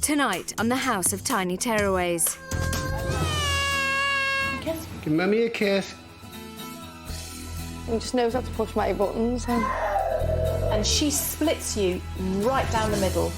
Tonight on the House of Tiny Tearaways. Give Mummy a kiss. He just knows how to push my buttons. And she splits you right down the middle.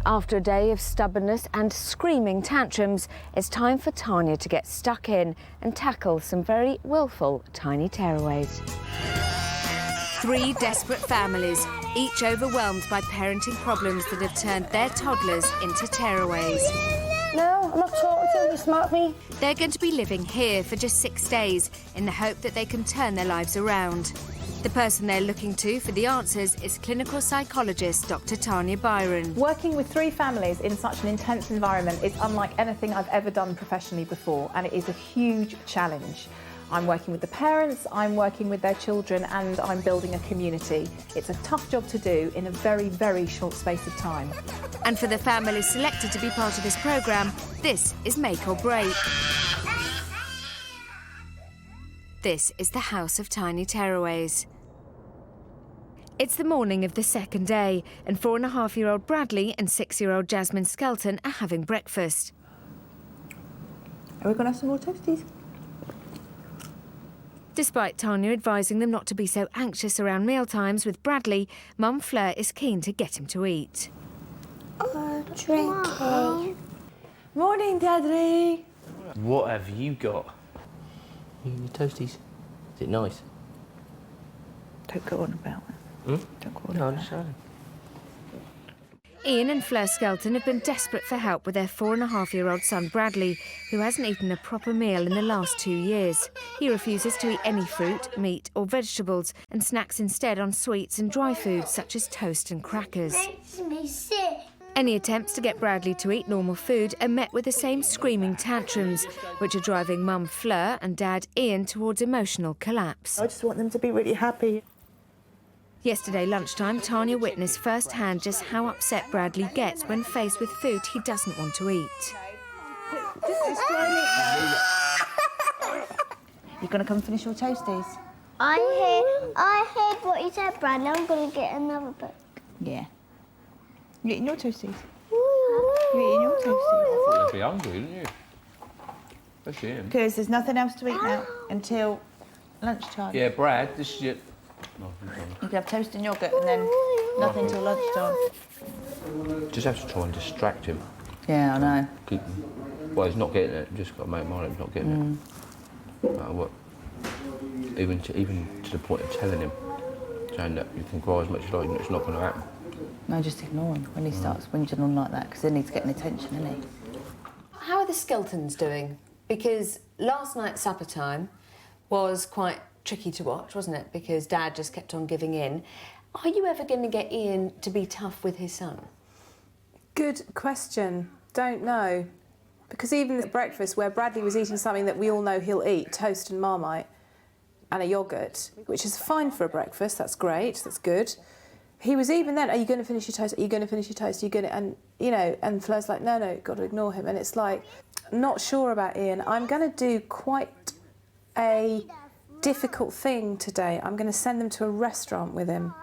After a day of stubbornness and screaming tantrums, it's time for Tanya to get stuck in and tackle some very willful tiny tearaways. 3 desperate families, each overwhelmed by parenting problems that have turned their toddlers into tearaways. No, I'm not talking to you, smart me. They're going to be living here for just 6 days in the hope that they can turn their lives around. The person they're looking to for the answers is clinical psychologist Dr Tanya Byron. Working with 3 families in such an intense environment is unlike anything I've ever done professionally before, and it is a huge challenge. I'm working with the parents, I'm working with their children, and I'm building a community. It's a tough job to do in a very, very short space of time. And for the families selected to be part of this programme, this is make or break. This is the House of Tiny Tearaways. It's the morning of the second day, and 4.5-year-old Bradley and 6-year-old Jasmine Skelton are having breakfast. Are we going to have some more toasties? Despite Tanya advising them not to be so anxious around mealtimes with Bradley, Mum Fleur is keen to get him to eat. Drinking. Morning, Daddy. What have you got? You your toasties? Is it nice? Don't go on about it. Don't go on No, I'm about just saying. Ian and Fleur Skelton have been desperate for help with their 4.5-year-old son Bradley, who hasn't eaten a proper meal in the last 2 years. He refuses to eat any fruit, meat or vegetables and snacks instead on sweets and dry foods such as toast and crackers. Makes me sick. Any attempts to get Bradley to eat normal food are met with the same screaming tantrums, which are driving Mum Fleur and Dad Ian towards emotional collapse. I just want them to be really happy. Yesterday lunchtime, Tanya witnessed firsthand just how upset Bradley gets when faced with food he doesn't want to eat. You going to come finish your toasties? I heard what you said, Bradley. I'm going to get another book. Yeah. You eating your toasties? You eating your toasties? You'd be hungry, wouldn't you? Especially him. Because there's nothing else to eat now until lunchtime. Yeah, Brad, this is it. No, You can have toast and yoghurt and then nothing till lunchtime. just have to try and distract him. Yeah, I know. Keep him. Well, he's not getting it. Just got to make him mind he's not getting it. No matter what. Even to the point of telling him, saying that you can cry as much as you like, it's not going to happen. No, just ignore him when he starts whinging on like that, because then he's getting attention, isn't he? How are the Skeltons doing? Because last night's supper time was quite tricky to watch, wasn't it? Because Dad just kept on giving in. Are you ever going to get Ian to be tough with his son? Good question. Don't know. Because even at breakfast, where Bradley was eating something that we all know he'll eat, toast and Marmite, and a yoghurt, which is fine for a breakfast, that's great, that's good. He was even then, are you going to finish your toast? Are you going to finish your toast? Are you going to, and, you know, and Fleur's like, no, got to ignore him. And it's like, not sure about Ian. I'm going to do quite a difficult thing today. I'm going to send them to a restaurant with him.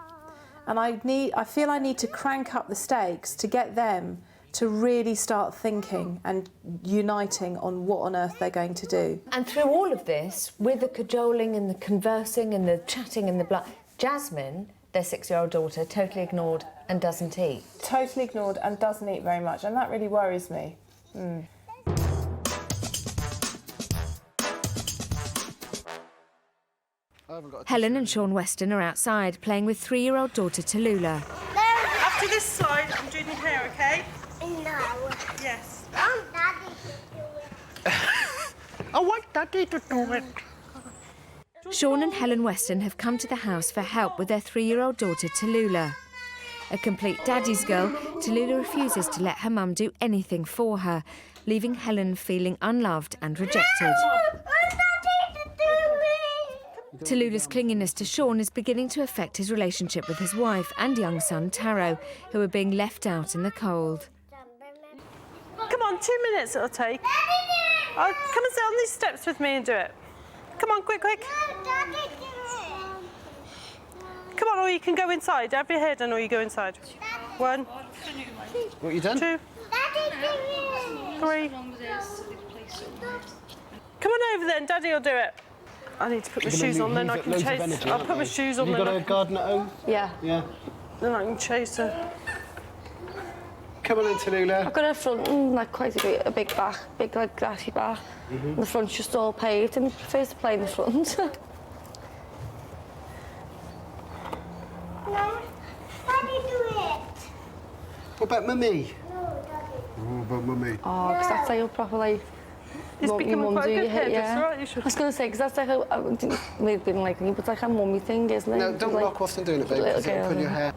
And I feel I need to crank up the stakes to get them to really start thinking and uniting on what on earth they're going to do. And through all of this, with the cajoling and the conversing and the chatting and the blah, Jasmine, their 6-year-old daughter, totally ignored and doesn't eat. Totally ignored and doesn't eat very much, and that really worries me. Helen and Sean Weston are outside playing with 3-year-old daughter Tallulah. Up to this side, I'm doing your hair, OK? No. Yes. Daddy should do it. I want Daddy to do it. Sean and Helen Weston have come to the house for help with their 3-year-old daughter, Tallulah. A complete daddy's girl, Tallulah refuses to let her mum do anything for her, leaving Helen feeling unloved and rejected. Tallulah's clinginess to Sean is beginning to affect his relationship with his wife and young son, Taro, who are being left out in the cold. Come on, 2 minutes it'll take. Come and sit on these steps with me and do it. Come on, quick, quick. Come on, or you can go inside. Have your hair done, or you go inside. 1. What you done? 2. 3. Come on over then, Daddy will do it. I need to put my shoes on, then I can chase. I'll put my shoes on. You got a garden at home? Yeah. Yeah. Then I can chase her. Come on then, Tallulah. I've got a front like quite a big back, big like grassy back. And the front's just all paved, and prefers to play in the front. No, Daddy do it. What about Mummy? No, Daddy. Oh, about Mummy. Oh, because that's like a proper like. He's becoming quite a good hairdresser, aren't you? I was going to say, because that's like a, maybe didn't like me, but like a mummy thing, isn't it? No, don't like, rock off and doing it, babe, because it'll put your hair.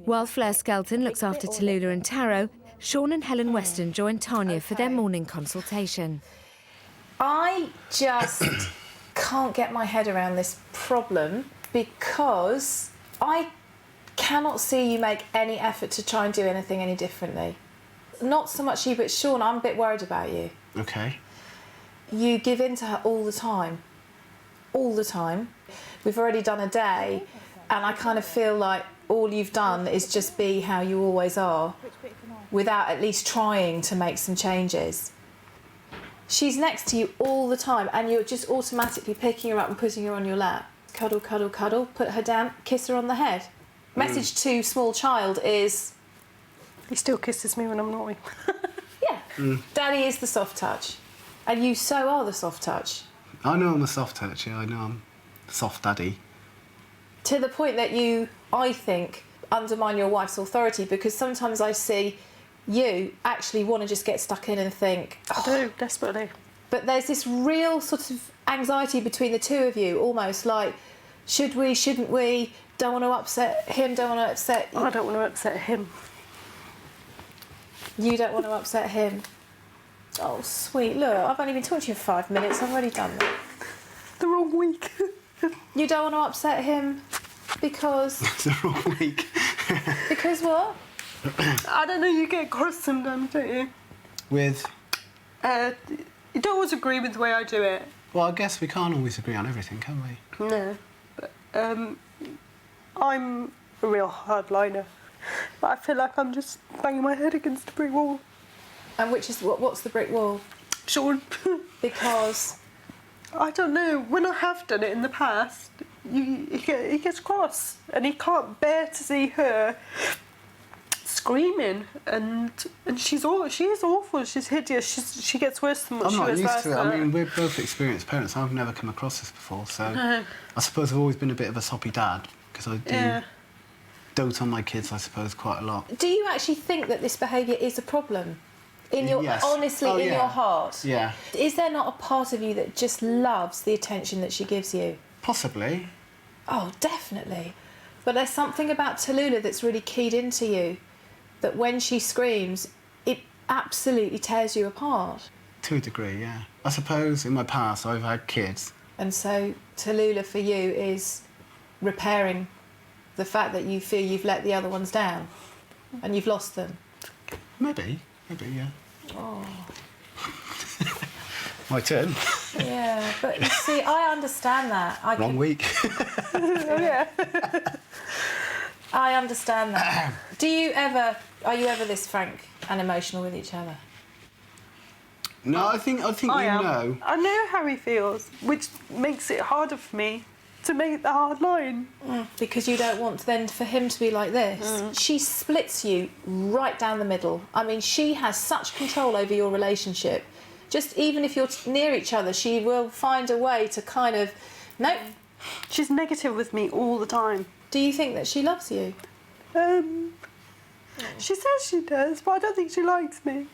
While Fleur Skelton looks after Tallulah and Taro, Sean and Helen Weston join Tanya for their morning consultation. I just can't get my head around this problem because I cannot see you make any effort to try and do anything any differently. Not so much you, but Sean, I'm a bit worried about you. Okay. You give in to her all the time. All the time. We've already done a day, and I kind of feel like all you've done is just be how you always are, without at least trying to make some changes. She's next to you all the time, and you're just automatically picking her up and putting her on your lap. Cuddle, cuddle, cuddle, put her down, kiss her on the head. Message to small child is... He still kisses me when I'm naughty. Yeah. Daddy is the soft touch. And you so are the soft touch. I know I'm a soft touch, yeah, I know I'm soft daddy. To the point that you, I think, undermine your wife's authority, because sometimes I see you actually want to just get stuck in and think... I do, desperately. But there's this real sort of anxiety between the two of you, almost like, should we, shouldn't we, don't want to upset him, don't want to upset you. I don't want to upset him. You don't want to upset him. Oh, sweet. Look, I've only been talking to you for 5 minutes. I've already done that. The wrong week. You don't want to upset him because... The wrong week. Because what? I don't know, you get cross sometimes, don't you? With? You don't always agree with the way I do it. Well, I guess we can't always agree on everything, can we? No. But, I'm a real hardliner. But I feel like I'm just banging my head against a brick wall. And which is... what's the brick wall? Sean. Because... I don't know. When I have done it in the past, he gets cross. And he can't bear to see her screaming, and she is awful. She's hideous. She gets worse than what she was I'm not last used to it. night. I mean, we're both experienced parents. I've never come across this before, so I suppose I've always been a bit of a soppy dad because I do dote on my kids, I suppose, quite a lot. Do you actually think that this behaviour is a problem? In your honestly, in your heart? Yeah. Is there not a part of you that just loves the attention that she gives you? Possibly. Oh, definitely. But there's something about Tallulah that's really keyed into you, that when she screams, it absolutely tears you apart. To a degree, yeah. I suppose in my past I've had kids. And so Tallulah for you is repairing the fact that you feel you've let the other ones down and you've lost them. Maybe, yeah. Oh. My turn. Yeah, but you see, I understand that. Wrong week. Oh, yeah. I understand that. Are you ever this frank and emotional with each other? No, I think I am. know. I know how he feels, which makes it harder for me to make the hard line. Because you don't want then for him to be like this. She splits you right down the middle. I mean, she has such control over your relationship. Just even if you're near each other, she will find a way to kind of... Nope. She's negative with me all the time. Do you think that she loves you? She says she does, but I don't think she likes me.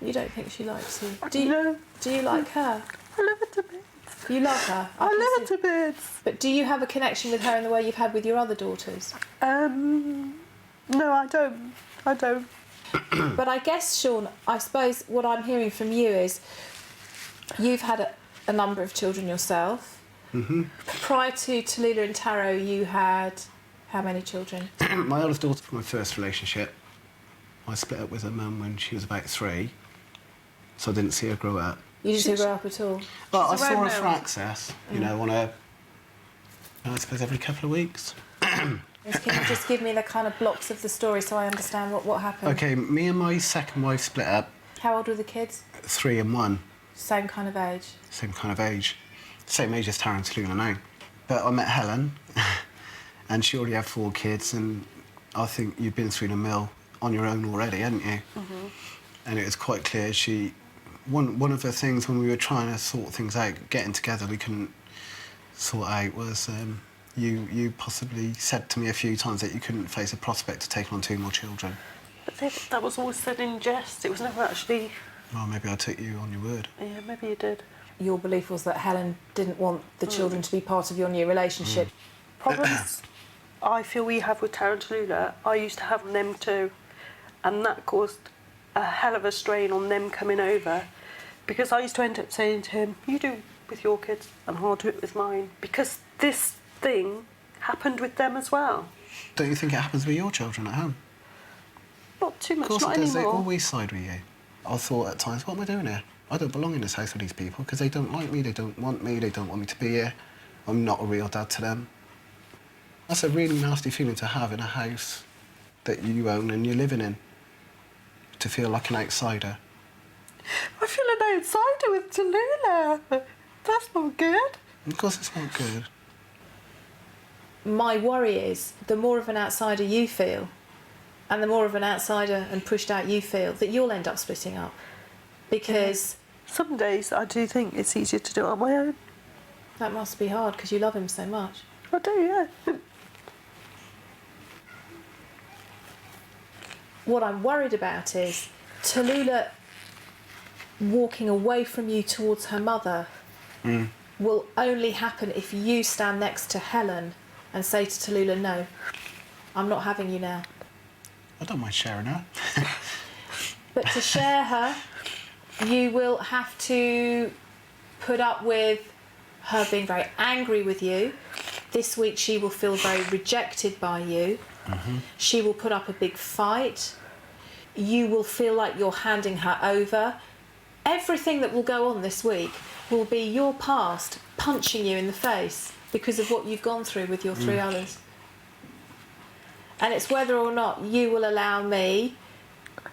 You don't think she likes you? No. Do you like her? I love her to bits. You love her? I love her to bits. But do you have a connection with her in the way you've had with your other daughters? No, I don't. I don't. But I guess, Sean, I suppose what I'm hearing from you is you've had a number of children yourself. Mm-hmm. Prior to Tallulah and Taro, you had how many children? My eldest daughter from my first relationship, I split up with her mum when she was about 3, so I didn't see her grow up. You didn't grow up at all? Well, I saw her for access, you know, on a, I suppose every couple of weeks. Can you just give me the kind of blocks of the story so I understand what happened? OK, me and my second wife split up. How old were the kids? 3 and 1. Same kind of age? Same kind of age. Same age as Tara and Tallulah now. But I met Helen, and she already had 4 kids, and I think you've been through the mill on your own already, hadn't you? Mm-hmm. And it was quite clear one of the things when we were trying to sort things out, getting together, we couldn't sort out was you possibly said to me a few times that you couldn't face a prospect of taking on 2 more children. But that was always said in jest. It was never actually... Well, maybe I took you on your word. Yeah, maybe you did. Your belief was that Helen didn't want the children to be part of your new relationship. Problems I feel we have with Tara and Tallulah, I used to have them too, and that caused a hell of a strain on them coming over, because I used to end up saying to him, you do it with your kids and I'll do it with mine, because this thing happened with them as well. Don't you think it happens with your children at home? Not too much, Of course not it does. anymore. They always side with you. I thought at times, what am I doing here? I don't belong in this house with these people because they don't like me, they don't want me to be here. I'm not a real dad to them. That's a really nasty feeling to have in a house that you own and you're living in, to feel like an outsider. I feel an outsider with Tallulah. That's not good. Of course it's not good. My worry is the more of an outsider you feel, and the more of an outsider and pushed out you feel, that you'll end up splitting up. Because... Some days I do think it's easier to do it on my own. That must be hard because you love him so much. I do, yeah. What I'm worried about is Tallulah walking away from you towards her mother will only happen if you stand next to Helen and say to Tallulah, no, I'm not having you now. I don't mind sharing her. But to share her, you will have to put up with her being very angry with you. This week she will feel very rejected by you. Mm-hmm. She will put up a big fight. You will feel like you're handing her over. Everything that will go on this week will be your past punching you in the face because of what you've gone through with your 3 others. And it's whether or not you will allow me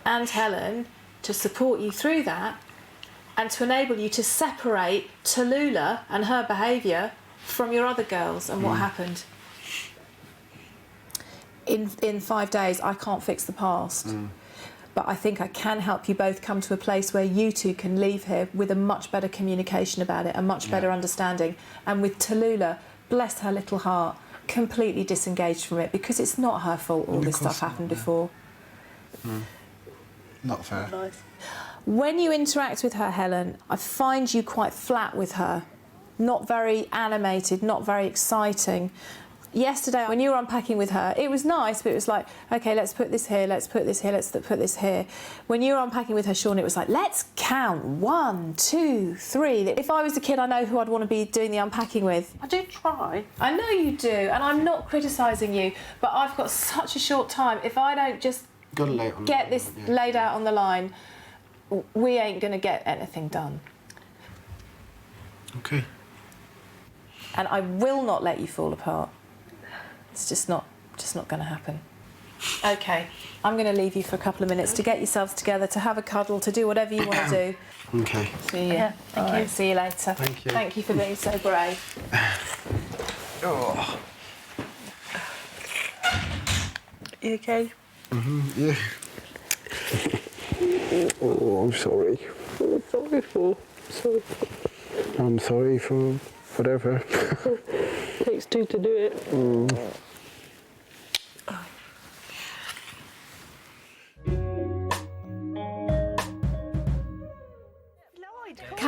and Helen to support you through that and to enable you to separate Tallulah and her behaviour from your other girls and what happened. In 5 days, I can't fix the past. But I think I can help you both come to a place where you two can leave here with a much better communication about it, a much better understanding. And with Tallulah, bless her little heart, completely disengaged from it because it's not her fault all this stuff happened before. Not fair. Nice. When you interact with her, Helen, I find you quite flat with her. Not very animated, not very exciting. Yesterday, when you were unpacking with her, it was nice, but it was like, OK, let's put this here, let's put this here, let's put this here. When you were unpacking with her, Sean, it was like, let's count 1, 2, 3. If I was a kid, I know who I'd want to be doing the unpacking with. I do try. I know you do, and I'm not criticising you, but I've got such a short time. If I don't just get this laid out on the line, we ain't going to get anything done. OK. And I will not let you fall apart. It's just not going to happen. OK, I'm going to leave you for a couple of minutes to get yourselves together, to have a cuddle, to do whatever you want to do. OK. See you. Yeah, thank you. See you later. Thank you. Thank you for being so brave. Oh. You OK? Yeah. Oh, I'm sorry. I'm sorry for whatever. Takes 2 to do it.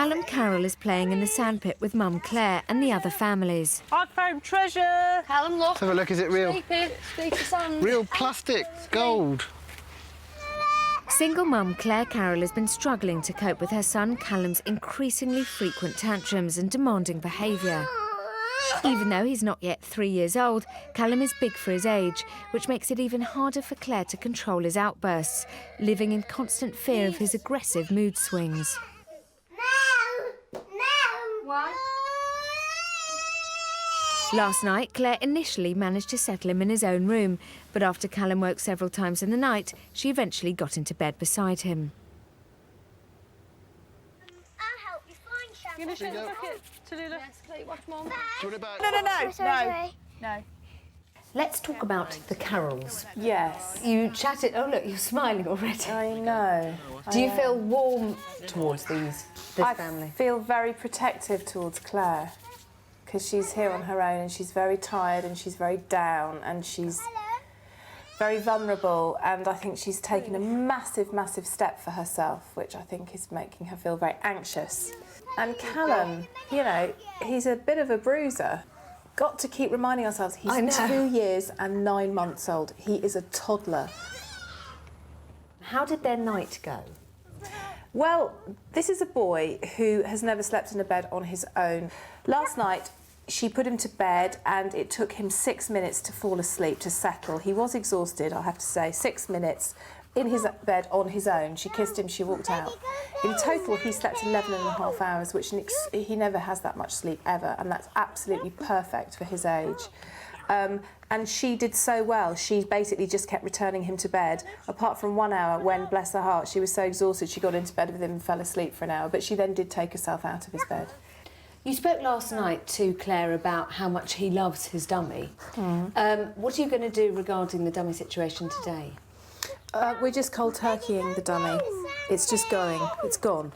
Callum Carroll is playing in the sandpit with Mum Claire and the other families. I found treasure! Callum, look. Let's have a look, is it real? Sleepy sand. Real plastic gold. Single mum Claire Carroll has been struggling to cope with her son Callum's increasingly frequent tantrums and demanding behaviour. Even though he's not yet 3 years old, Callum is big for his age, which makes it even harder for Claire to control his outbursts, living in constant fear of his aggressive mood swings. Why? Last night, Claire initially managed to settle him in his own room, but after Callum woke several times in the night, she eventually got into bed beside him. I'll help you find something. You gonna show the bucket to Lula? Yes, can you watch Mum? No. Let's talk about the Carrolls. Yes. You chatted... Oh, look, you're smiling already. I know. Do you feel warm towards this I family? feel very protective towards Claire because she's here on her own and she's very tired and she's very down and she's very vulnerable, and I think she's taken a massive, massive step for herself, which I think is making her feel very anxious. And Callum, you know, he's a bit of a bruiser. Got to keep reminding ourselves he's 2 years and 9 months old. He is a toddler. How did their night go? Well, this is a boy who has never slept in a bed on his own. Last night, she put him to bed and it took him 6 minutes to fall asleep, to settle. He was exhausted, I have to say. 6 minutes in his bed on his own. She kissed him, she walked out. In total, he slept 11.5 hours, which he never has that much sleep ever, and that's absolutely perfect for his age. And she did so well. She basically just kept returning him to bed, apart from 1 hour when, bless her heart, she was so exhausted she got into bed with him and fell asleep for an hour, but she then did take herself out of his bed. You spoke last night to Claire about how much he loves his dummy. What are you going to do regarding the dummy situation today? We're just cold turkeying the dummy. It's just going. It's gone.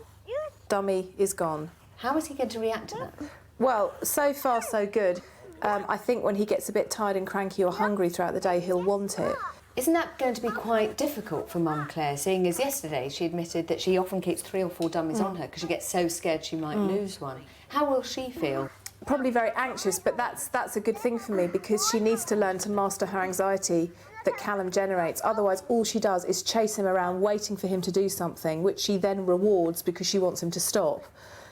Dummy is gone. How is he going to react to that? Well, so far so good. I think when he gets a bit tired and cranky or hungry throughout the day, he'll want it. Isn't that going to be quite difficult for Mum Claire, seeing as yesterday she admitted that she often keeps 3 or 4 dummies on her because she gets so scared she might lose one? How will she feel? Probably very anxious, but that's a good thing for me because she needs to learn to master her anxiety that Callum generates. Otherwise, all she does is chase him around waiting for him to do something, which she then rewards because she wants him to stop.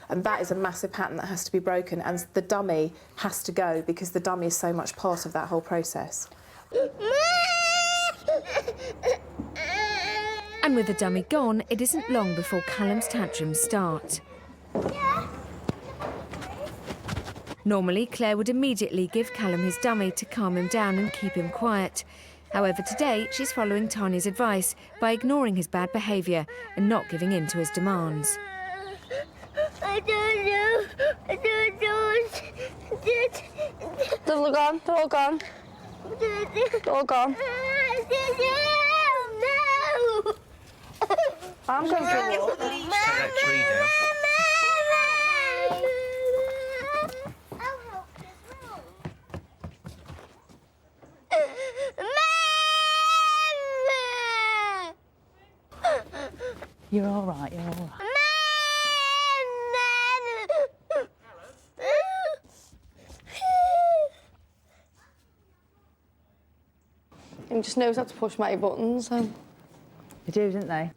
And that is a massive pattern that has to be broken, and the dummy has to go because the dummy is so much part of that whole process. And with the dummy gone, it isn't long before Callum's tantrums start. Normally, Claire would immediately give Callum his dummy to calm him down and keep him quiet. However, today she's following Tanya's advice by ignoring his bad behaviour and not giving in to his demands. I don't know. I don't know. They're all gone. They're all gone. They're all gone. No. I'm going for a walk. Take that tree down. You're all right, you're all right. He just knows how to push my buttons. They do, don't they?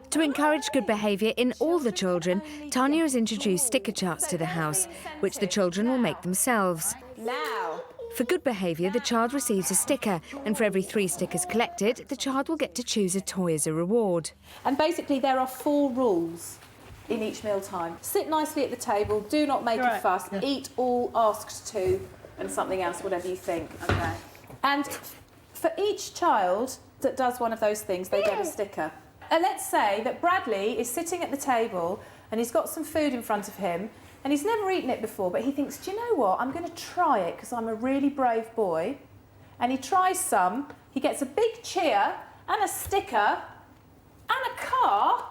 To encourage good behaviour in all the children, Tanya has introduced sticker charts to the house, which the children will make themselves. Now. For good behaviour, the child receives a sticker, and for every 3 stickers collected, the child will get to choose a toy as a reward. And basically there are 4 rules in each meal time. Sit nicely at the table, do not make a fuss, eat all asked to, and something else, whatever you think, okay? And for each child that does one of those things, they get a sticker. And let's say that Bradley is sitting at the table and he's got some food in front of him and he's never eaten it before, but he thinks, do you know what, I'm going to try it because I'm a really brave boy. And he tries some, he gets a big cheer and a sticker and a car,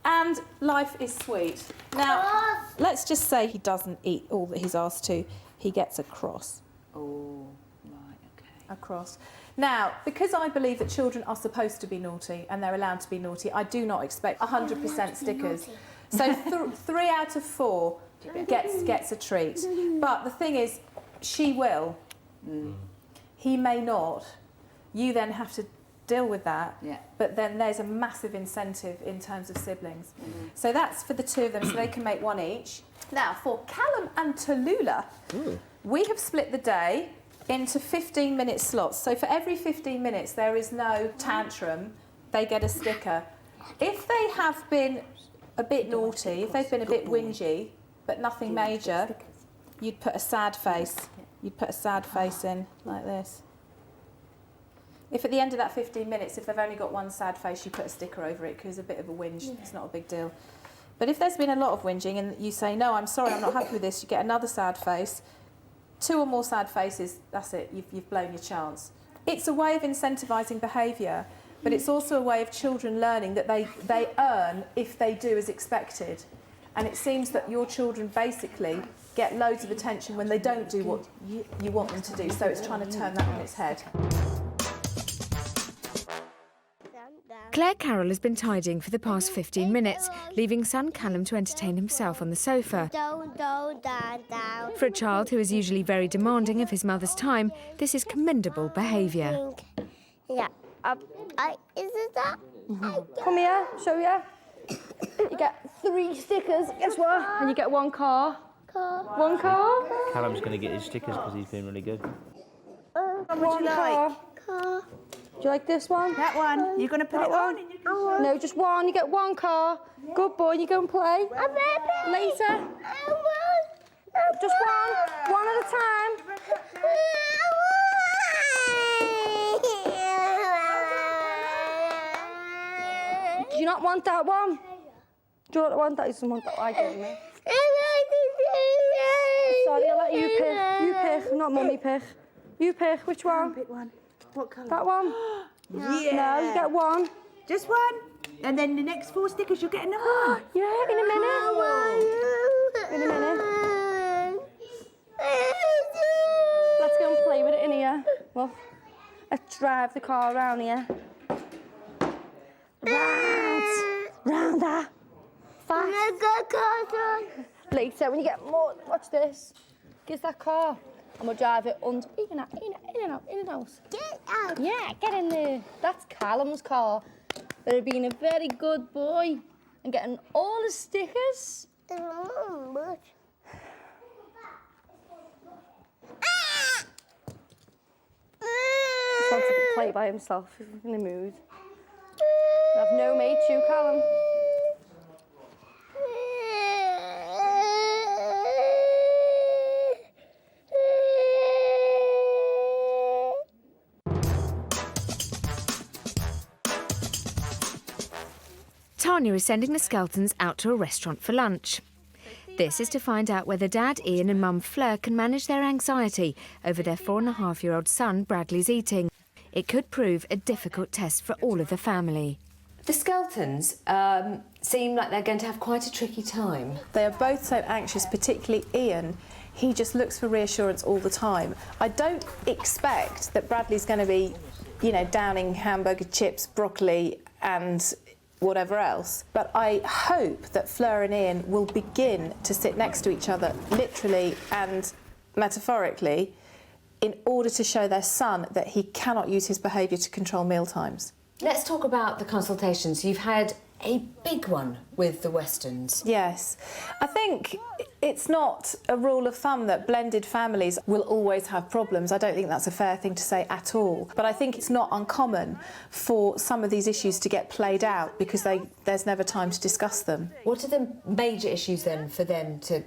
and life is sweet. Now, let's just say he doesn't eat all that he's asked to. He gets a cross. Oh, right, OK. across. Now, because I believe that children are supposed to be naughty and they're allowed to be naughty, I do not expect 100% stickers. So 3 out of 4 gets a treat. But the thing is, she will. He may not. You then have to deal with that. Yeah. But then there's a massive incentive in terms of siblings. So that's for the 2 of them, so they can make 1 each. Now, for Callum and Tallulah, we have split the day into 15-minute slots. So for every 15 minutes, there is no tantrum. They get a sticker. If they have been a bit naughty, if they've been a bit whingy, but nothing major, you'd put a sad face. You'd put a sad face in, like this. If at the end of that 15 minutes, if they've only got 1 sad face, you put a sticker over it because a bit of a whinge, it's not a big deal. But if there's been a lot of whinging and you say, no, I'm sorry, I'm not happy with this, you get another sad face. 2 or more sad faces, that's it, you've blown your chance. It's a way of incentivising behaviour, but it's also a way of children learning that they earn if they do as expected. And it seems that your children basically get loads of attention when they don't do what you want them to do, so it's trying to turn that on its head. Claire Carroll has been tidying for the past 15 minutes, leaving son Callum to entertain himself on the sofa. For a child who is usually very demanding of his mother's time, this is commendable behaviour. Yeah. Is it that? Come here, show you. You get 3 stickers, guess what? And you get 1 car. 1 car. Callum's going to get his stickers because he's been really good. What would you like? Car. Do you like this one? That one. You're going to put it on? No, just 1. You get 1 car. Good boy, you go and play. Later. Just 1. 1 at a time. Do you not want that one? Do you not want that? You just want that I gave me. Sorry, I'll let you pick. You pick, not mummy pick. You pick. Which one? Pick one. What colour? That one? Yeah. No, you get 1. Just 1. And then the next 4 stickers, you'll get another one. Yeah, in a minute. In a minute. Let's go and play with it in here. Well, let's drive the car around here. Round that. Fast. Later, when you get more, watch this. Give that car. And we'll drive it under, in and out. Get out. Yeah, get in there. That's Callum's car. They're being a very good boy and getting all the stickers. Just wants to play by himself. He's in the mood. You have no mate, you, Callum. Tanya is sending the Skeltons out to a restaurant for lunch. This is to find out whether Dad Ian and Mum Fleur can manage their anxiety over their 4.5-year-old son Bradley's eating. It could prove a difficult test for all of the family. The Skeltons seem like they're going to have quite a tricky time. They are both so anxious, particularly Ian. He just looks for reassurance all the time. I don't expect that Bradley's going to be, you know, downing hamburger, chips, broccoli and whatever else. But I hope that Fleur and Ian will begin to sit next to each other, literally and metaphorically, in order to show their son that he cannot use his behaviour to control mealtimes. Let's talk about the consultations. You've had a big one with the Westons. Yes. I think it's not a rule of thumb that blended families will always have problems. I don't think that's a fair thing to say at all. But I think it's not uncommon for some of these issues to get played out because there's never time to discuss them. What are the major issues then for them to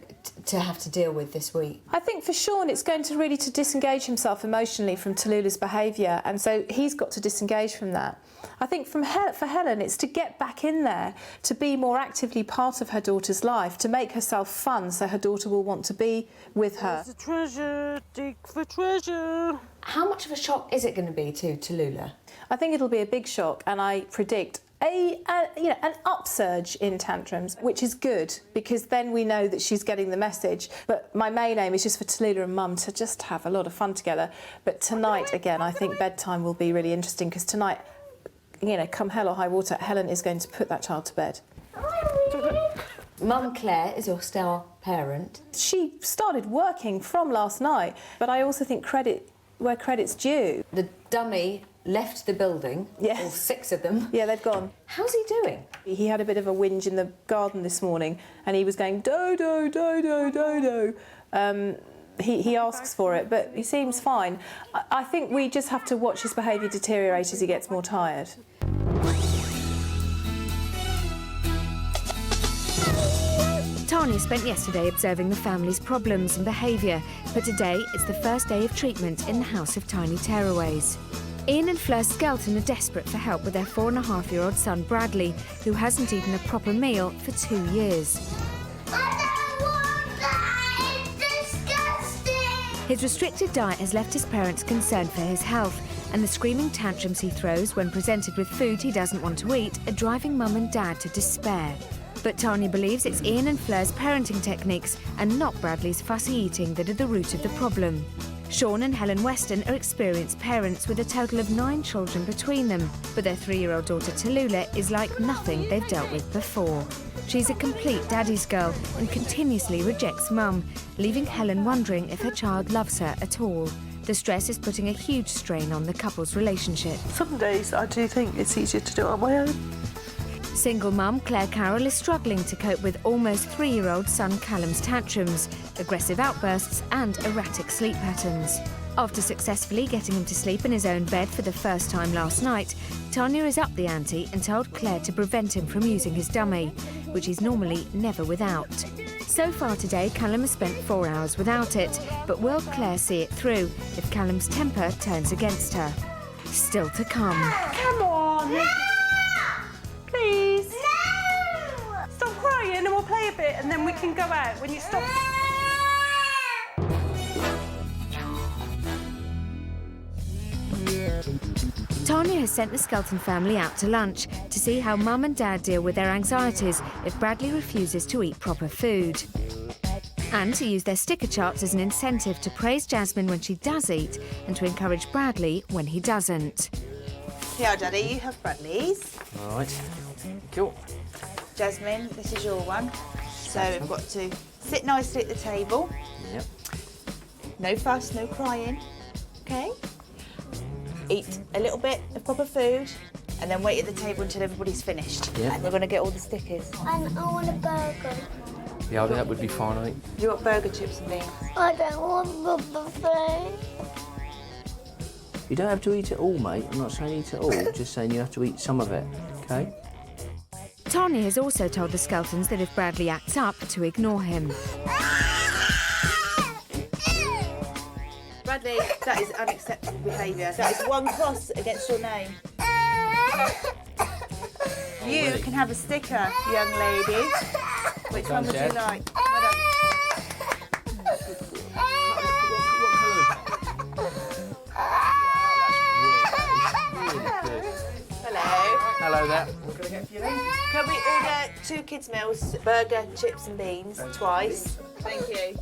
have to deal with this week? I think for Sean it's going to really to disengage himself emotionally from Tallulah's behaviour, and so he's got to disengage from that. I think for Helen it's to get back in there, to be more actively part of her daughter's life, to make herself fun so her daughter will want to be with her. There's a treasure, dig for treasure. How much of a shock is it going to be to Tallulah? I think it'll be a big shock, and I predict an upsurge in tantrums, which is good because then we know that she's getting the message. But my main aim is just for Tallulah and Mum to just have a lot of fun together. But tonight, again, I think bedtime will be really interesting because tonight, come hell or high water, Helen is going to put that child to bed. Mum Claire is your star parent. She started working from last night, but I also think credit where credit's due. The dummy left the building, yes. All 6 of them. Yeah, they've gone. How's he doing? He had a bit of a whinge in the garden this morning and he was going dodo, dodo, dodo. He asks for it, but he seems fine. I think we just have to watch his behaviour deteriorate as he gets more tired. Tanya spent yesterday observing the family's problems and behaviour, but today it's the first day of treatment in the House of Tiny Tearaways. Ian and Fleur Skelton are desperate for help with their 4.5-year-old son Bradley, who hasn't eaten a proper meal for 2 years. His restricted diet has left his parents concerned for his health, and the screaming tantrums he throws when presented with food he doesn't want to eat are driving Mum and Dad to despair. But Tanya believes it's Ian and Fleur's parenting techniques and not Bradley's fussy eating that are the root of the problem. Sean and Helen Weston are experienced parents with a total of 9 children between them, but their 3-year-old daughter Tallulah is like nothing they've dealt with before. She's a complete daddy's girl and continuously rejects Mum, leaving Helen wondering if her child loves her at all. The stress is putting a huge strain on the couple's relationship. Some days I do think it's easier to do it on my own. Single mum Claire Carroll is struggling to cope with almost 3-year-old son Callum's tantrums, aggressive outbursts and erratic sleep patterns. After successfully getting him to sleep in his own bed for the first time last night, Tanya is up the ante and told Claire to prevent him from using his dummy, which he's normally never without. So far today, Callum has spent 4 hours without it, but will Claire see it through if Callum's temper turns against her? Still to come. Come on! Please. No! Stop crying and we'll play a bit and then we can go out when you stop. Tanya has sent the Skelton family out to lunch to see how Mum and Dad deal with their anxieties if Bradley refuses to eat proper food. And to use their sticker charts as an incentive to praise Jasmine when she does eat and to encourage Bradley when he doesn't. Here, Daddy, you have Bradley's. All right. Cool. Jasmine, this is your one. So we've got to sit nicely at the table. Yep. No fuss, no crying. Okay? Eat a little bit of proper food and then wait at the table until everybody's finished. Yep. And we're going to get all the stickers. And I want a burger. Yeah, that would be fine, I think. You want burger, chips and beans? I don't want proper food. You don't have to eat it all, mate. I'm not saying eat it all, just saying you have to eat some of it, OK? Tanya has also told the Skeltons that if Bradley acts up, to ignore him. Bradley, that is unacceptable behaviour. That is 1 cross against your name. You can have a sticker, young lady. Which one would you like? Hello there. Can we order 2 kids' meals, burger, chips and beans, twice? Thank you.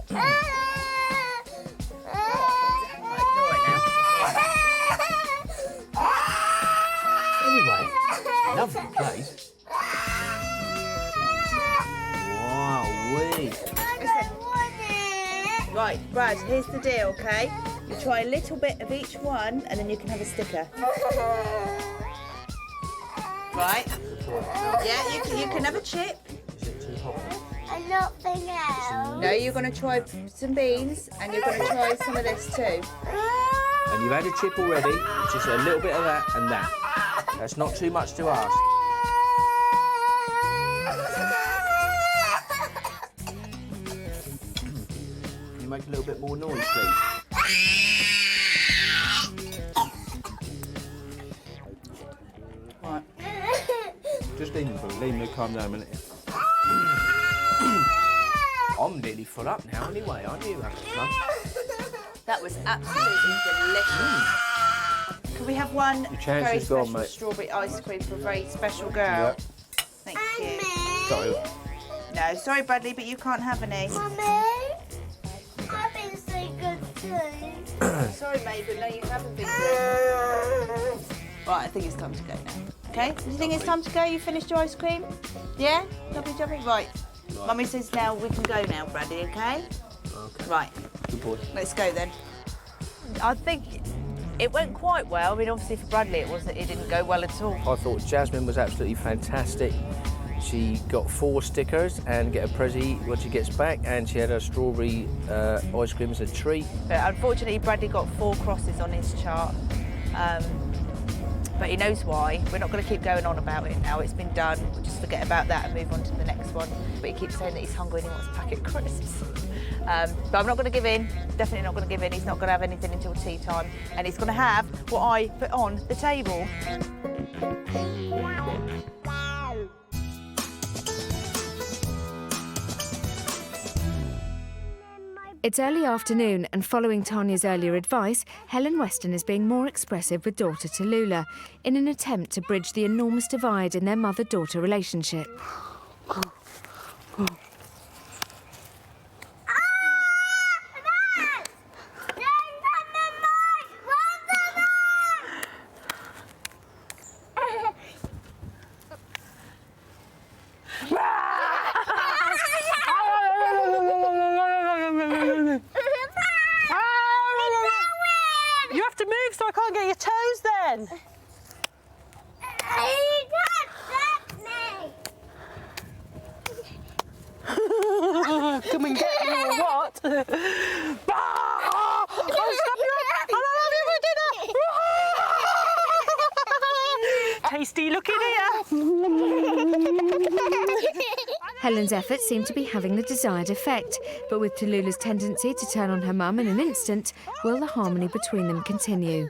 Anyway, lovely place. Wow-wee. Right, Brad, here's the deal, okay? You try a little bit of each one and then you can have a sticker. Right? Yeah, you can have a chip. And nothing else. No, you're going to try some beans and you're going to try some of this too. And you've had a chip already, just a little bit of that and that. That's not too much to ask. Can you make a little bit more noise, please? Right. Just leave him to calm down a minute. I'm nearly full up now anyway, aren't you? That was absolutely delicious. Come we have one chance very is gone, special mate. strawberry ice cream for a very special girl? Yep. Thank you. Sorry. No, sorry, Bradley, but you can't have any. Mummy, I've been so good too. Sorry, mate, but no, you haven't been good. Right, I think it's time to go now. Okay? Do you think it's time to go? You finished your ice cream? Yeah? Jumpy? Right. Mummy says now we can go now, Bradley, okay? Okay. Right. Good boy. Let's go then. I think it went quite well. I mean, obviously for Bradley it didn't go well at all. I thought Jasmine was absolutely fantastic. She got 4 stickers and get a Prezi when she gets back, and she had a strawberry ice cream as a treat. But unfortunately, Bradley got 4 crosses on his chart. But he knows why. We're not going to keep going on about it now. It's been done. We'll just forget about that and move on to the next one. But he keeps saying that he's hungry and he wants a packet of crisps. But I'm not going to give in. Definitely not going to give in. He's not going to have anything until tea time. And he's going to have what I put on the table. It's early afternoon, and following Tanya's earlier advice, Helen Weston is being more expressive with daughter Tallulah in an attempt to bridge the enormous divide in their mother-daughter relationship. You have to move so I can't get your toes then. Come and get me or what? I'll stop you! I'll have you for dinner! Tasty looking here. Helen's efforts seem to be having the desired effect, but with Tallulah's tendency to turn on her mum in an instant, will the harmony between them continue?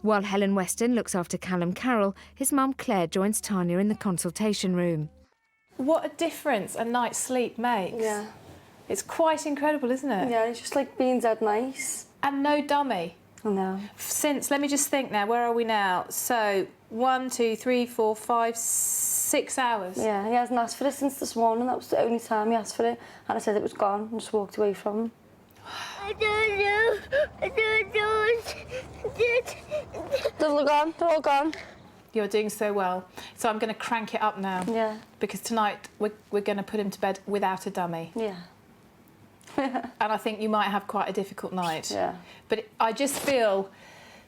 While Helen Weston looks after Callum Carroll, his mum Claire joins Tanya in the consultation room. What a difference a night's sleep makes. Yeah. It's quite incredible, isn't it? Yeah, it's just like being dead nice. And no dummy. I know. Since, let me just think now, where are we now? So, 1, 2, 3, 4, 5, 6 hours. Yeah, he hasn't asked for it since this morning. That was the only time he asked for it. And I said it was gone and just walked away from him. I don't know. They're all gone. They're all gone. You're doing so well. So I'm going to crank it up now. Yeah. Because tonight we're going to put him to bed without a dummy. Yeah. And I think you might have quite a difficult night. Yeah. But I just feel,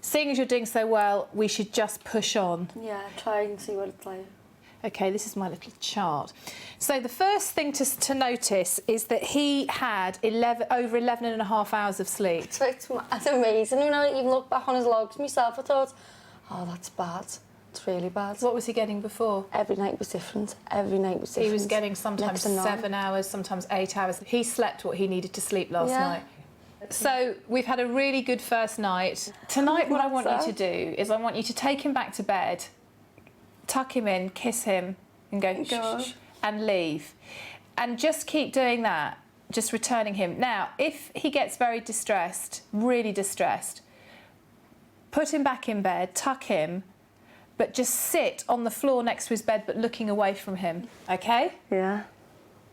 seeing as you're doing so well, we should just push on. Yeah, try and see what it's like. OK, this is my little chart. So the first thing to notice is that he had over 11 and a half hours of sleep. It's amazing. When I even look back on his logs myself, I thought, oh, that's bad. It's really bad. What was he getting before? Every night was different. Every night was different. He was getting sometimes 7 hours, sometimes 8 hours. He slept what he needed to sleep last night. So we've had a really good first night. Tonight what I want you to do is I want you to take him back to bed, tuck him in, kiss him and go shh, and leave. And just keep doing that, just returning him. Now, if he gets very distressed, really distressed, put him back in bed, tuck him, but just sit on the floor next to his bed but looking away from him, OK? Yeah.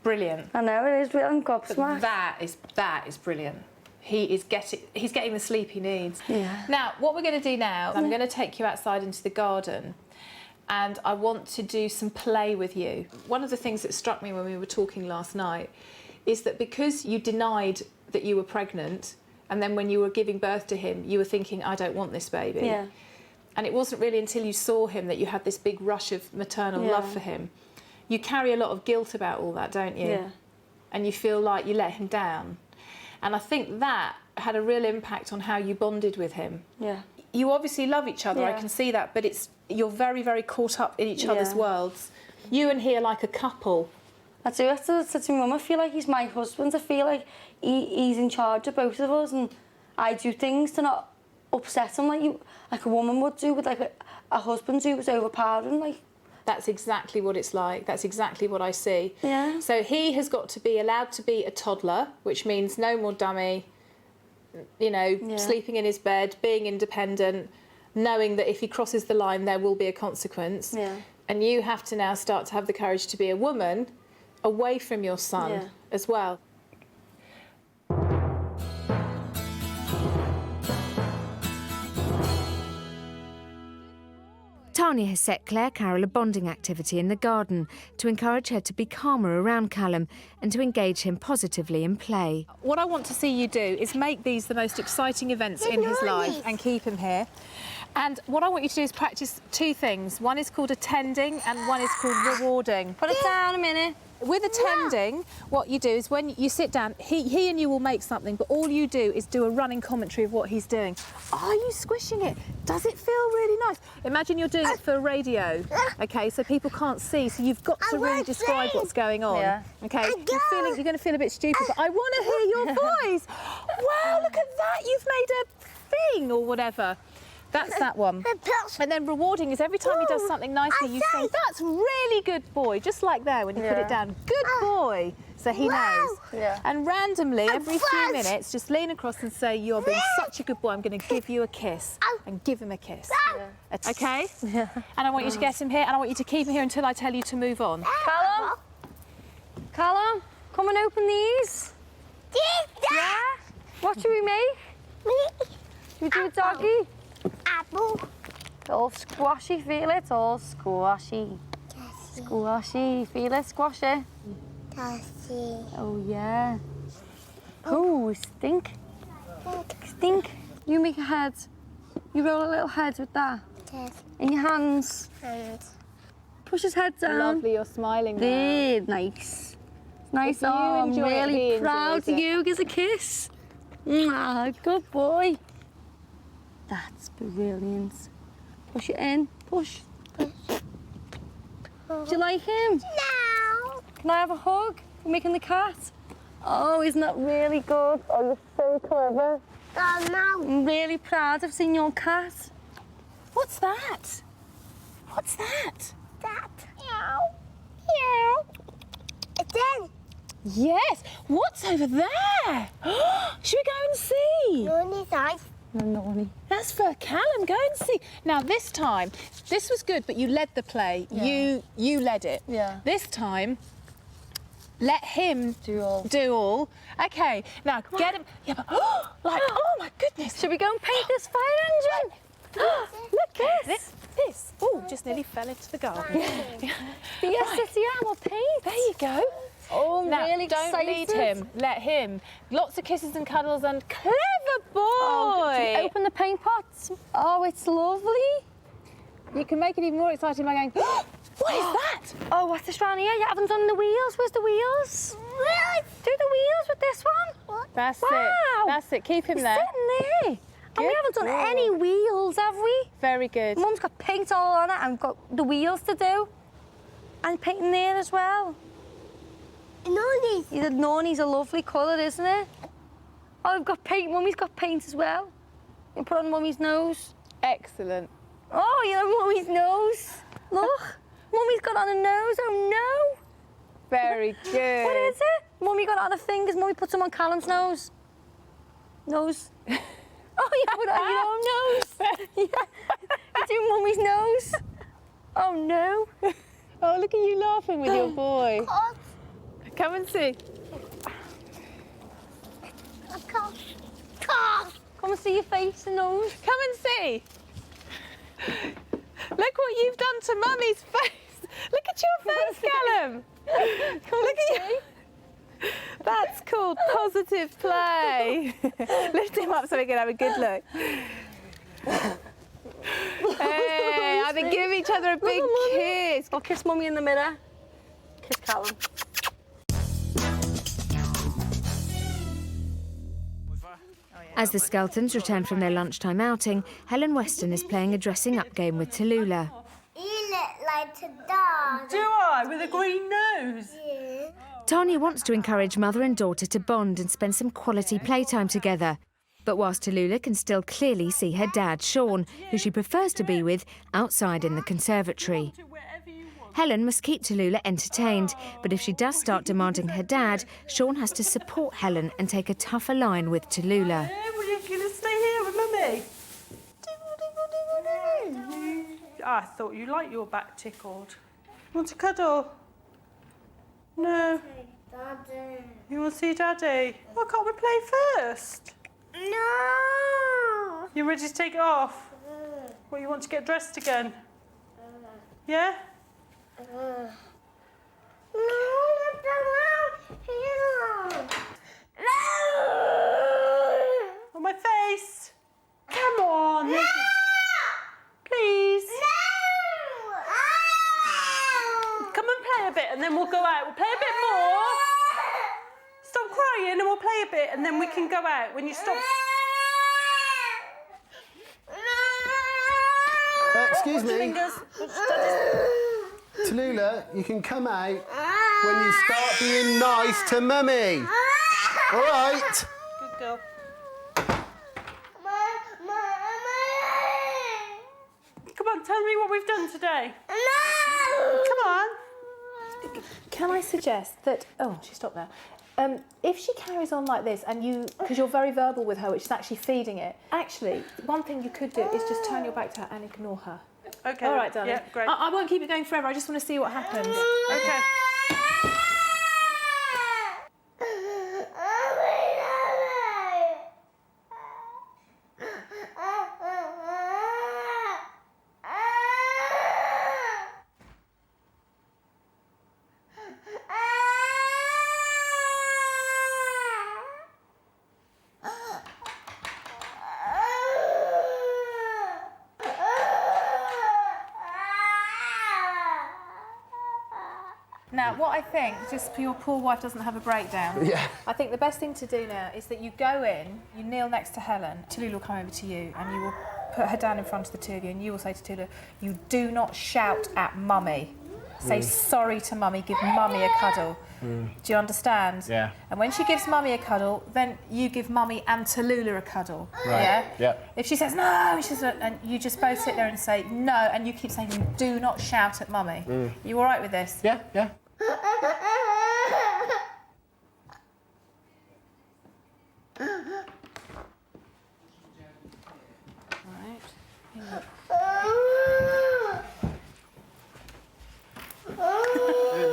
Brilliant. I know, it is. I'm gobsmacked. That is brilliant. He's getting the sleep he needs. Yeah. Now, what we're going to do now, I'm going to take you outside into the garden and I want to do some play with you. One of the things that struck me when we were talking last night is that because you denied that you were pregnant and then when you were giving birth to him, you were thinking, I don't want this baby. Yeah. And it wasn't really until you saw him that you had this big rush of maternal love for him. You carry a lot of guilt about all that, don't you? Yeah. And you feel like you let him down. And I think that had a real impact on how you bonded with him. Yeah. You obviously love each other, I can see that, but you're very, very caught up in each other's worlds. You and he are like a couple. I do have to say to my mum, I feel like he's my husband. I feel like he's in charge of both of us and I do things to not upset him like a woman would do with like a husband who was overpowering. Like, That's exactly what it's like. That's exactly what I see. Yeah. So he has got to be allowed to be a toddler, which means no more dummy, you know, sleeping in his bed, being independent, knowing that if he crosses the line, there will be a consequence. Yeah. And you have to now start to have the courage to be a woman away from your son as well. Tanya has set Claire Carroll a bonding activity in the garden to encourage her to be calmer around Callum and to engage him positively in play. What I want to see you do is make these the most exciting events in his life and keep him here. And what I want you to do is practice two things. One is called attending and one is called rewarding. Put it down a minute. With attending, what you do is when you sit down, he and you will make something, but all you do is do a running commentary of what he's doing. Are you squishing it? Does it feel really nice? Imagine you're doing it for radio, okay, so people can't see, so you've got to really describe what's going on, okay? You're going to feel a bit stupid, but I want to hear your voice. Wow, look at that, you've made a thing or whatever. That's that one. And then rewarding is every time he does something nicely, you say, that's really good, boy, just like there when you put it down. Good boy, so he knows. And randomly, every few minutes, just lean across and say, you're being such a good boy, I'm going to give you a kiss. And give him a kiss. Okay? And I want you to get him here, and I want you to keep him here until I tell you to move on. Callum? Callum, come and open these. Yeah? What should we make? Should we do a doggy? Apple. All squashy, feel it? All squashy. Squashy, feel it? Squash it. Oh, yeah. Oh, stink. Stink. You make a head. You roll a little head with that. In your hands. Push his head down. Lovely, you're smiling now. There, nice. Nice. Oh, I'm really proud of you. Give us a kiss. Mwah, good boy. That's brilliant. Push it in. Push. Do you like him? No. Can I have a hug? We're making the cat. Oh, isn't that really good? Oh, you're so clever. Oh, no. I'm really proud of seeing your cat. What's that? What's that? That. Meow. Meow. It's in. Yes. What's over there? Should we go and see? Noni's eyes. No, Noni. That's for Callum. Go and see. Now, this time, this was good, but you led the play. You led it. Yeah. This time, let him do all. Okay. Now, get him. Yeah, but, like, oh my goodness. Should we go and paint this fire engine? Look, this. Oh, just nearly fell into the garden. Yes, we'll paint. There you go. Oh, I'm now, really don't excited. lead him. Let him. Lots of kisses and cuddles and clever boy. Oh, should we open the paint pots? Oh, it's lovely. You can make it even more exciting by going, what is that? Oh, what's this round here? You haven't done the wheels. Where's the wheels? What? Do the wheels with this one. That's wow. it. That's it. Keep him He's there. sitting there. And we haven't done any wheels, have we? Very good. Mum's got paint all on it and got the wheels to do. And painting there as well. Noni's. The Noni's a lovely colour, isn't it? Oh, we've got paint. Mummy's got paint as well. You put on Mummy's nose. Excellent. Oh, you know Mummy's nose. Look, Mummy's got on a nose. Oh no. Very good. What is it? Mummy got it on her fingers. Mummy puts them on Callum's nose. Nose. Oh, you put it on your own nose. Yeah. You do Mummy's nose. Oh no. Oh, look at you laughing with your boy. Come and see. Come and see your face and nose. Come and see. Look what you've done to Mummy's face. Look at your face, Callum. Look at you. That's called positive play. Lift him up so we can have a good look. Hey, I think give each other a big kiss. I'll kiss Mummy in the mirror. Kiss Callum. As the Skeltons return from their lunchtime outing, Helen Weston is playing a dressing-up game with Tallulah. You look like a dog. Do I? With a green nose? Yeah. Tanya wants to encourage mother and daughter to bond and spend some quality playtime together. But whilst Tallulah can still clearly see her dad, Sean, who she prefers to be with, outside in the conservatory. Helen must keep Tallulah entertained, but if she does start demanding her dad, Sean has to support Helen and take a tougher line with Tallulah. Well, you're going to stay here with Mummy? I thought you liked your back tickled. Want to cuddle? No. Daddy. You want to see Daddy? Why can't we play first? No. You ready to take it off? What, you want to get dressed again? Yeah? No. On my face? Come on. No. Please. No. Come and play a bit and then we'll go out. We'll play a bit more. Stop crying and we'll play a bit and then we can go out when you stop. Excuse me. Tallulah, you can come out when you start being nice to Mummy. All right? Good girl. Come on, tell me what we've done today. No! Come on. Can I suggest that... Oh, she stopped now. If she carries on like this and you... Because you're very verbal with her, which is actually feeding it. Actually, one thing you could do is just turn your back to her and ignore her. Okay. All right, darling. Yeah, great. I won't keep it going forever. I just want to see what happens. Okay. Now, what I think, just so your poor wife doesn't have a breakdown, Yeah. I think the best thing to do now is that you go in, you kneel next to Helen, Tallulah will come over to you, and you will put her down in front of the two of you, and you will say to Tallulah, you do not shout at Mummy. Say sorry to Mummy, give Mummy a cuddle. Do you understand? Yeah. And when she gives Mummy a cuddle, then you give Mummy and Tallulah a cuddle. Right. Yeah? Yeah. If she says no, and you just both sit there and say no, and you keep saying you do not shout at Mummy. You all right with this? Yeah, yeah.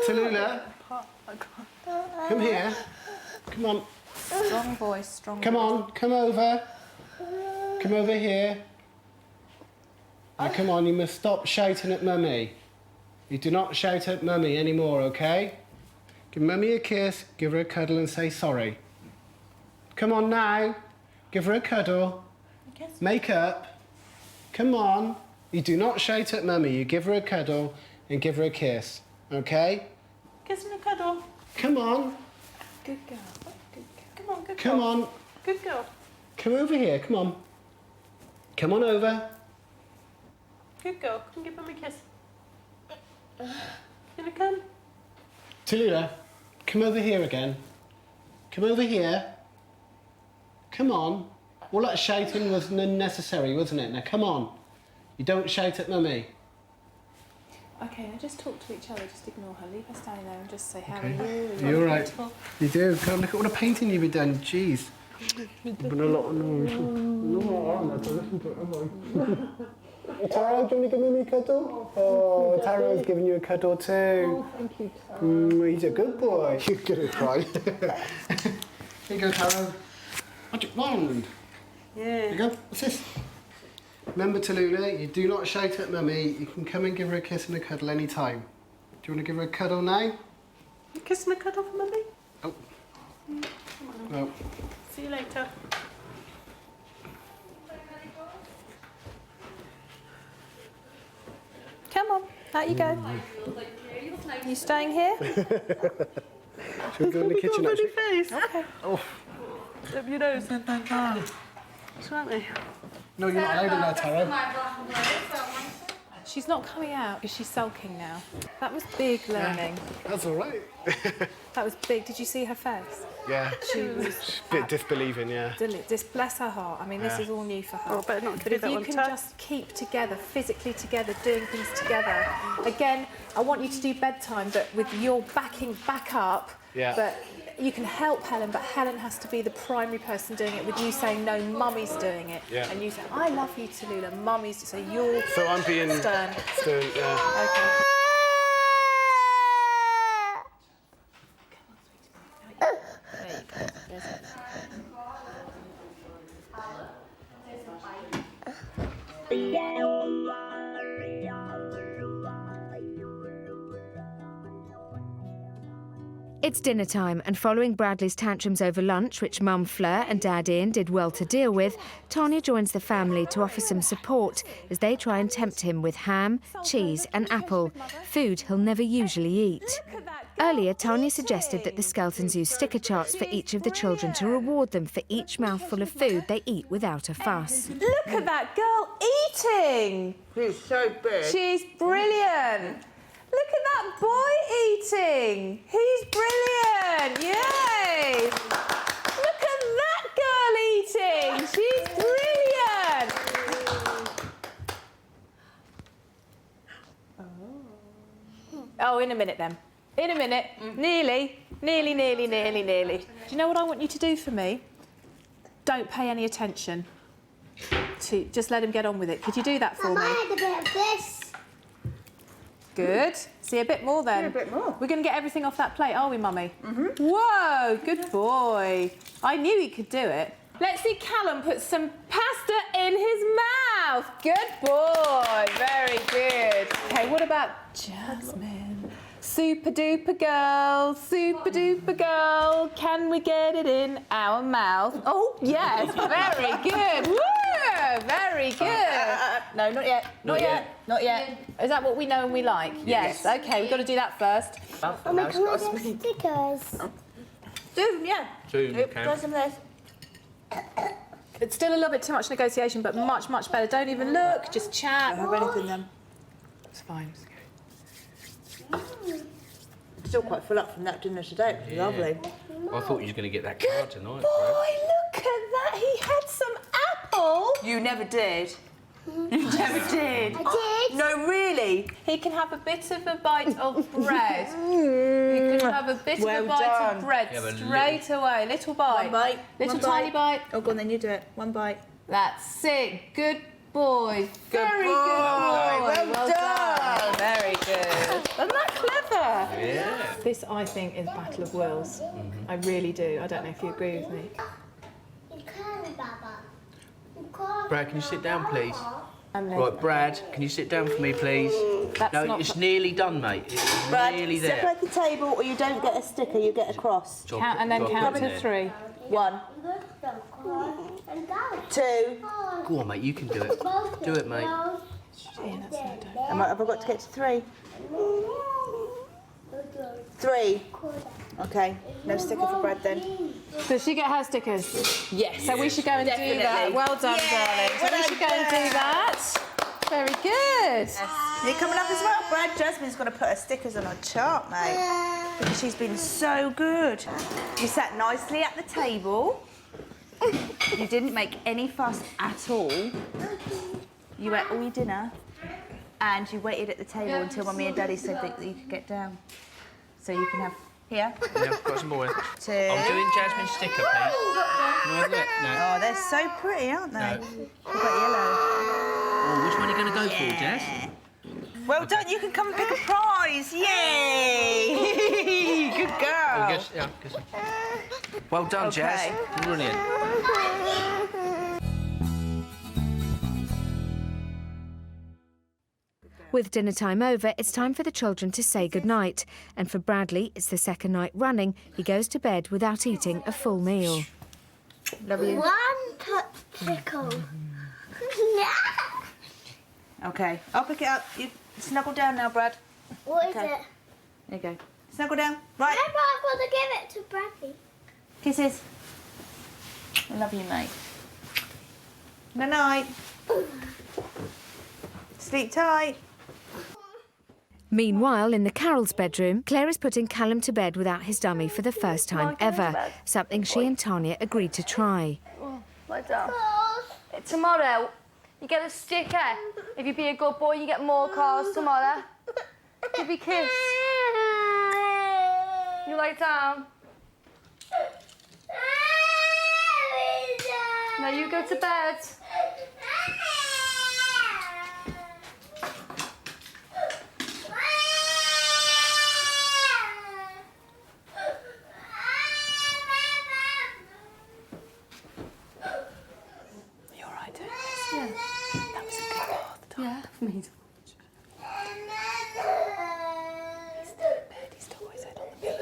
Tallulah, come here. Come on. Strong voice, strong Come voice. on, come over. Come over here. Now, come on, you must stop shouting at Mummy. You do not shout at Mummy anymore, okay? Give Mummy a kiss, give her a cuddle and say sorry. Come on now. Give her a cuddle. Make up. Come on. You do not shout at Mummy. You give her a cuddle and give her a kiss, okay? Kiss and a cuddle. Come on. Good girl. Good girl. Come on, good girl. Come on. Good girl. Come over here, come on. Come on over. Good girl. Come give Mummy a kiss. Gonna come? Tallulah, come over here again. Come over here. Come on. All that shouting was unnecessary, wasn't it? Now, come on. You don't shout at Mummy. Okay, now just talk to each other, just ignore her. Leave her standing there and just say, how Okay. are you? You're all right. You do. God, look at all the painting you've done. Jeez. Been a lot of noise. Taro, do you want to give Mummy a cuddle? Oh, Taro's giving you a cuddle too. Oh, thank you, Taro. He's a good boy. You're gonna cry. Here you go, Taro. Magic wand. Yeah. Here you go. What's this? Remember, Tallulah, you do not shout at Mummy. You can come and give her a kiss and a cuddle any time. Do you want to give her a cuddle now? A kiss and a cuddle for Mummy? Oh. No. See you later. Come on, out you go. You staying here? Should we go in the kitchen actually? Face. Okay. Oh. Up your nose. What's wrong with me? No, you're not allowed in there, Taro. She's not coming out because she's sulking now. That was big learning. That's all right. That was big. Did you see her face? Yeah. She was a bit disbelieving, yeah. Just bless her heart. I mean, this is all new for her. Oh, better not but do if that you one, can Tat. just keep together, physically together, doing things together. Again, I want you to do bedtime, but with your backing back up. Yeah. But you can help Helen, but Helen has to be the primary person doing it, with you saying, no, Mummy's doing it. Yeah. And you say, I love you, Tallulah, Mummy's... So you're So I'm being stern. yeah. Okay. It's dinner time, and following Bradley's tantrums over lunch, which Mum Fleur and Dad Ian did well to deal with, Tanya joins the family to offer some support as they try and tempt him with ham, cheese and apple, food he'll never usually eat. Earlier, Tanya suggested that the Skeltons use sticker charts for each of the children to reward them for each mouthful of food they eat without a fuss. Look at that girl eating! She's so big. She's brilliant! Look at that boy eating! He's brilliant! Yay! Look at that girl eating! She's brilliant! Oh, in a minute then. In a minute. Nearly. Nearly. Do you know what I want you to do for me? Don't pay any attention. Just let him get on with it. Could you do that for me? I had a bit of this. Good. See, a bit more then. Yeah, a bit more. We're going to get everything off that plate, are we, Mummy? Whoa, good boy. I knew he could do it. Let's see Callum put some pasta in his mouth. Good boy. Very good. OK, what about Jasmine? Super duper girl, can we get it in our mouth? Oh, yes, very good. Woo, very good. No, not yet. Not yet. Is that what we know and we like? Yes. OK, we've got to do that first. Oh my God, stickers. Soon, yeah. Soon, Yep, Cam. try some of this. It's still a little bit too much negotiation, but much, much better. Don't even look, just chat. Have anything then. It's fine. Still quite full up from that dinner today. It was lovely. I thought you were going to get that card tonight. Boy, look at that. He had some apple. You never did. You never did. I did. No, really. He can have a bit of a bite of bread. He can have a bit of a bite of bread straight away. Little bite. One bite. Little tiny bite. Oh, go on then, you do it. One bite. That's it. Good boy. Very boy. good boy. Well done. Very good. Isn't that clever? Yeah. This, I think, is Battle of Wills. I really do. I don't know if you agree with me. You can't, Baba. Brad, can you sit down, please? And then- Right, Brad, can you sit down for me, please? That's No, not it's nearly done, mate. It's Brad, nearly there. separate the table or you don't get a sticker, you get a cross. Count and then count to 3. 1, 2. Go on, mate, you can do it. Do it, mate. Have I got to get to 3? 3. Okay, no sticker for Brad then. Does she get her stickers? Yes. So we should go and do that. Definitely. Well done, darling. So we should go and do that. Very good. You're coming up as well, Brad. Jasmine's got to put her stickers on her chart, mate. Because she's been so good. You sat nicely at the table. You didn't make any fuss at all. You ate all your dinner. And you waited at the table until Mummy and Daddy said that you could get down. So you can have... Here. Yeah, I've got some more. 2. I'm doing Jasmine's sticker, please. No, look, no. Oh, they're so pretty, aren't they? No. We've got yellow. Oh, which one are you going to go for, Jazz? Well done, you can come and pick a prize. Yay! Good girl. Oh, guess, yeah, guess. Well done, Jazz. Brilliant. With dinner time over, it's time for the children to say goodnight. And for Bradley, it's the second night running. He goes to bed without eating a full meal. Love you. One pickle. Okay, I'll pick it up. You snuggle down now, Brad. What is Okay. it? There you go. Snuggle down. Right. Remember, I've got to give it to Bradley. Kisses. I love you, mate. Good night. Sleep tight. Meanwhile, in the Carol's bedroom, Claire is putting Callum to bed without his dummy for the first time ever, something she and Tanya agreed to try. Oh, lie down. Tomorrow, you get a sticker. If you be a good boy, you get more cars tomorrow. Give me a kiss. You lie down. Now you go to bed. Yeah. That was a good bath. Yeah, for me. He's still in bed. He's still got his head on the pillow.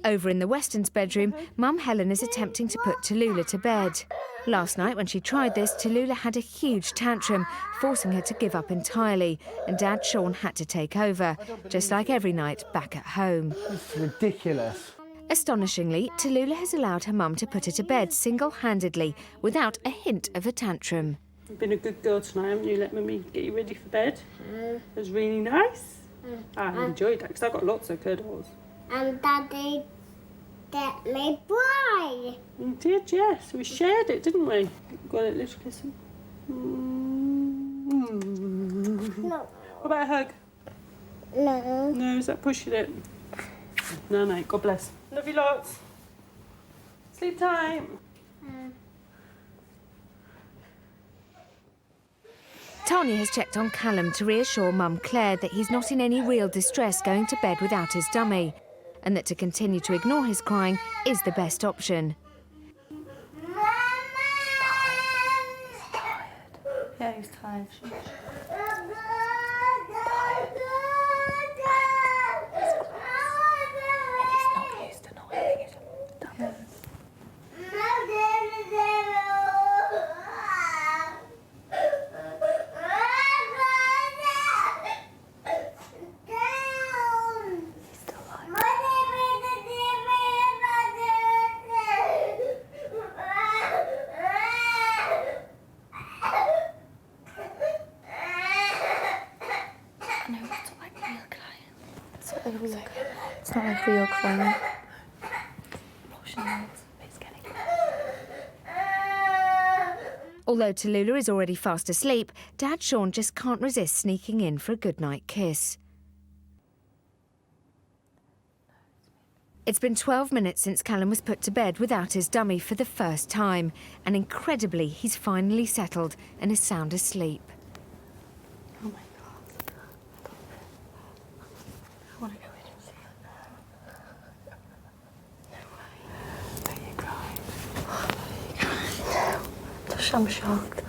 Over in the Weston's bedroom, Mum Helen is attempting to put Tallulah to bed. Last night, when she tried this, Tallulah had a huge tantrum, forcing her to give up entirely, and Dad Sean had to take over, just like every night back at home. It's ridiculous. Astonishingly, Tallulah has allowed her mum to put her to bed single-handedly, without a hint of a tantrum. You've been a good girl tonight, haven't you? Let Mummy get you ready for bed. It was really nice. I enjoyed that because I got lots of cuddles. And Daddy get me boy. We did, yes. We shared it, didn't we? Got a little kiss. No. What about a hug? No. No, is that pushing it? No, no. God bless. Love you lots. Sleep time. Tanya has checked on Callum to reassure Mum Claire that he's not in any real distress going to bed without his dummy, and that to continue to ignore his crying is the best option. Yeah, he's tired. It's not like real crying. Although Tallulah is already fast asleep, Dad Sean just can't resist sneaking in for a goodnight kiss. It's been 12 minutes since Callum was put to bed without his dummy for the first time, and incredibly, he's finally settled and is sound asleep. Oh my God. I want to go in and see it. Are you crying? Are you crying? I'm shocked.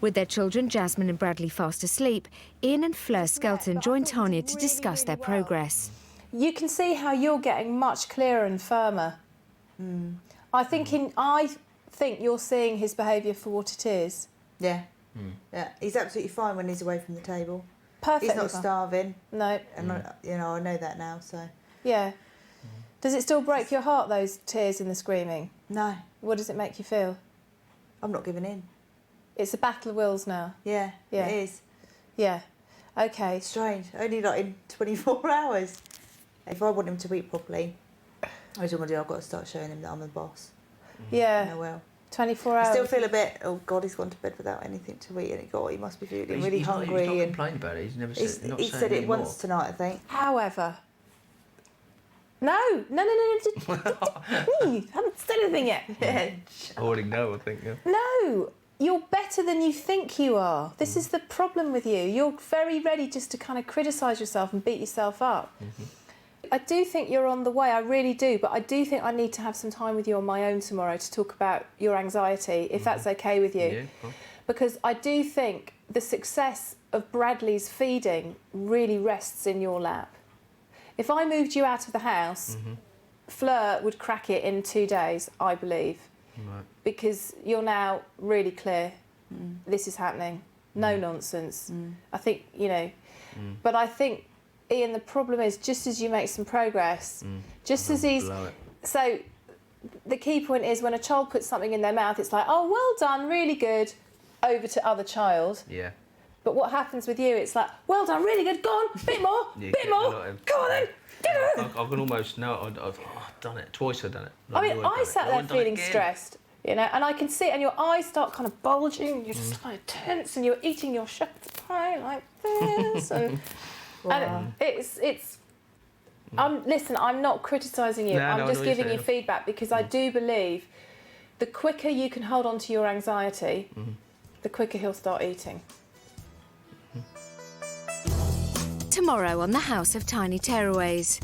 With their children, Jasmine and Bradley, fast asleep, Ian and Fleur Skelton join Tanya to discuss their progress. You can see how you're getting much clearer and firmer. I think you're seeing his behaviour for what it is. Yeah. Yeah. He's absolutely fine when he's away from the table. Perfectly He's not fine. starving. No. And I know that now, so. Yeah. Does it still break your heart, those tears and the screaming? No. What does it make you feel? I'm not giving in. It's a battle of wills now. Yeah, Yeah. it is. Yeah. Okay. Strange. Only like in 24 hours. If I want him to eat properly, I was going to do. I've got to start showing him that I'm the boss. Yeah. And I will. 24 hours. I still feel a bit. Oh God, he's gone to bed without anything to eat, and he must be feeling really hungry. He's not complaining about it. He's never said. He said it once tonight, I think. However. No. I haven't said anything yet. I already know, I think, yeah. No. You're better than you think you are. This is the problem with you. You're very ready just to kind of criticise yourself and beat yourself up. I do think you're on the way, I really do, but I do think I need to have some time with you on my own tomorrow to talk about your anxiety, if that's okay with you. Yeah, cool. Because I do think the success of Bradley's feeding really rests in your lap. If I moved you out of the house, Fleur would crack it in 2 days, I believe. Right. Because you're now really clear. This is happening. no nonsense. I think, you know, but I think, Ian, the problem is just as you make some progress, just as he's... So the key point is when a child puts something in their mouth, it's like, oh, well done, really good, over to other child. Yeah. But what happens with you, it's like, well done, really good, go on, bit more, bit more, go on then, do it. I can almost know I've done it, twice I've done it. I mean, I sat there feeling stressed, you know, and I can see it, and your eyes start kind of bulging, you're just kind of tense, and you're eating your shepherd's pie like this, and it's. Listen, I'm not criticising you. I'm just giving you feedback because I do believe the quicker you can hold on to your anxiety, the quicker he'll start eating. Tomorrow on the House of Tiny Tearaways.